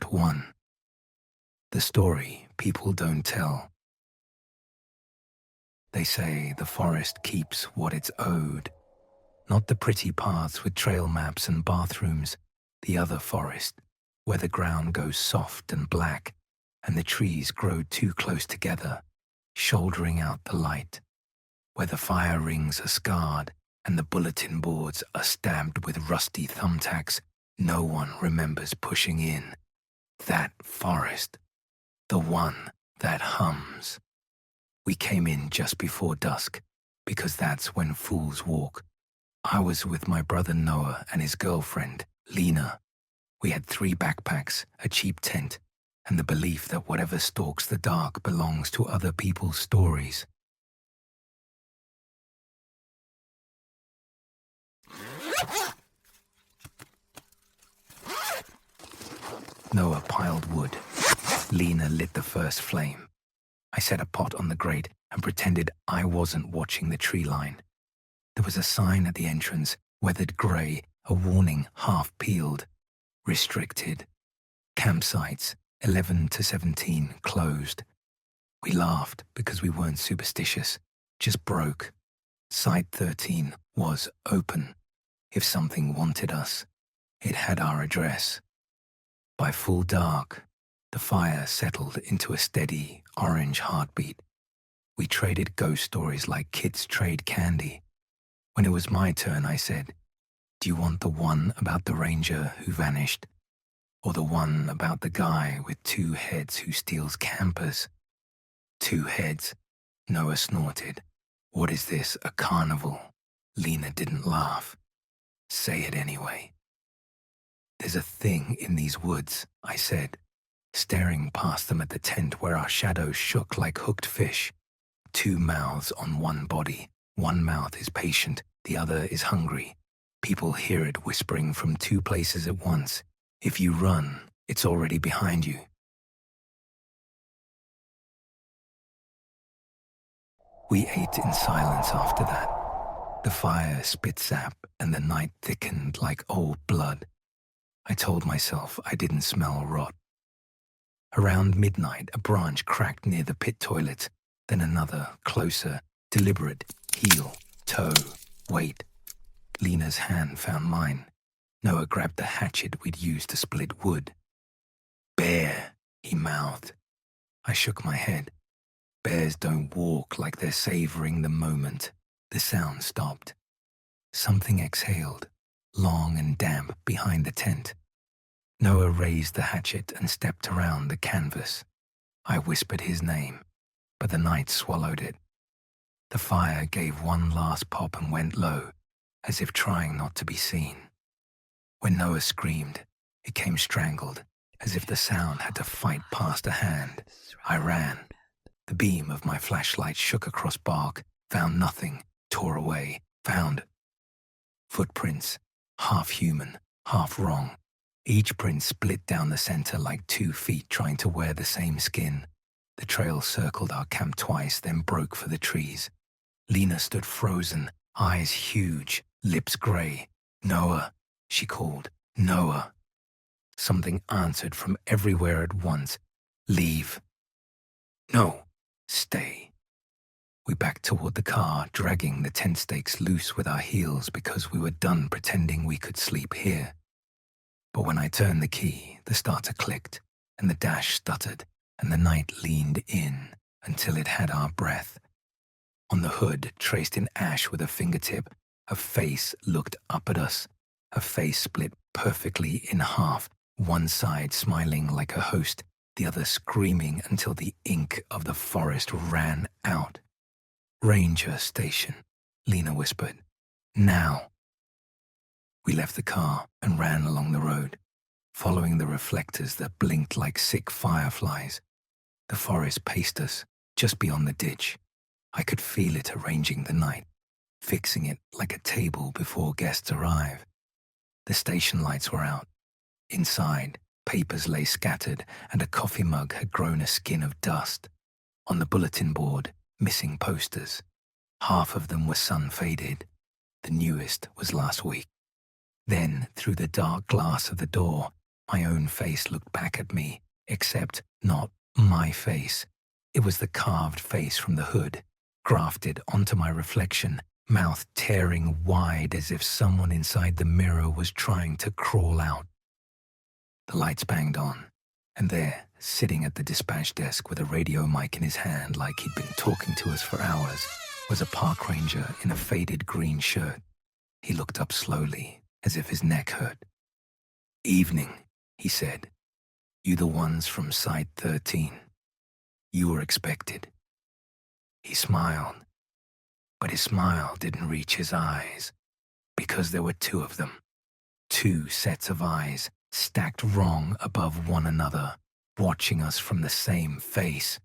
Part 1. The story people don't tell. They say the forest keeps what it's owed. Not the pretty paths with trail maps and bathrooms, the other forest, where the ground goes soft and black and the trees grow too close together, shouldering out the light. Where the fire rings are scarred and the bulletin boards are stabbed with rusty thumbtacks no one remembers pushing in. That forest. The one that hums. We came in just before dusk, because that's when fools walk. I was with my brother Noah and his girlfriend, Lena. We had 3 backpacks, a cheap tent, and the belief that whatever stalks the dark belongs to other people's stories. Noah piled wood. Lena lit the first flame. I set a pot on the grate and pretended I wasn't watching the tree line. There was a sign at the entrance, weathered grey, a warning half peeled. Restricted. Campsites, 11 to 17, closed. We laughed because we weren't superstitious, just broke. Site 13 was open. If something wanted us, it had our address. By full dark, the fire settled into a steady, orange heartbeat. We traded ghost stories like kids trade candy. When it was my turn, I said, "Do you want the one about the ranger who vanished? Or the one about the guy with 2 heads who steals campers?" 2 heads, Noah snorted. "What is this, a carnival?" Lena didn't laugh. "Say it anyway." "There's a thing in these woods," I said, staring past them at the tent where our shadows shook like hooked fish. 2 mouths on one body. One mouth is patient, the other is hungry. People hear it whispering from 2 places at once. If you run, it's already behind you. We ate in silence after that. The fire spit sap and the night thickened like old blood. I told myself I didn't smell rot. Around midnight, a branch cracked near the pit toilet, then another, closer, deliberate, heel, toe, weight. Lena's hand found mine. Noah grabbed the hatchet we'd used to split wood. "Bear," he mouthed. I shook my head. Bears don't walk like they're savoring the moment. The sound stopped. Something exhaled, long and damp behind the tent. Noah raised the hatchet and stepped around the canvas. I whispered his name, but the night swallowed it. The fire gave one last pop and went low, as if trying not to be seen. When Noah screamed, it came strangled, as if the sound had to fight past a hand. I ran. The beam of my flashlight shook across bark, found nothing, tore away, found footprints, half human, half wrong. Each print split down the center like 2 feet trying to wear the same skin. The trail circled our camp twice, then broke for the trees. Lena stood frozen, eyes huge, lips gray. "Noah," she called. "Noah." Something answered from everywhere at once. "Leave." "No, stay." We backed toward the car, dragging the tent stakes loose with our heels because we were done pretending we could sleep here. But when I turned the key, the starter clicked, and the dash stuttered, and the night leaned in until it had our breath. On the hood, traced in ash with a fingertip, a face looked up at us, a face split perfectly in half, one side smiling like a host, the other screaming until the ink of the forest ran out. "Ranger station," Lena whispered. "Now." We left the car and ran along the road, following the reflectors that blinked like sick fireflies. The forest paced us, just beyond the ditch. I could feel it arranging the night, fixing it like a table before guests arrive. The station lights were out. Inside, papers lay scattered and a coffee mug had grown a skin of dust. On the bulletin board, missing posters. Half of them were sun-faded. The newest was last week. Then, through the dark glass of the door, My own face looked back at me, except not my face. It was the carved face from the hood, grafted onto my reflection, mouth tearing wide as if someone inside the mirror was trying to crawl out. The lights banged on, and there, sitting at the dispatch desk with a radio mic in his hand like he'd been talking to us for hours, was a park ranger in a faded green shirt. He looked up slowly, as if his neck hurt. "Evening," he said. "You the ones from Site 13. You were expected." He smiled, but his smile didn't reach his eyes, because there were two of them. Two sets of eyes, stacked wrong above one another, watching us from the same face.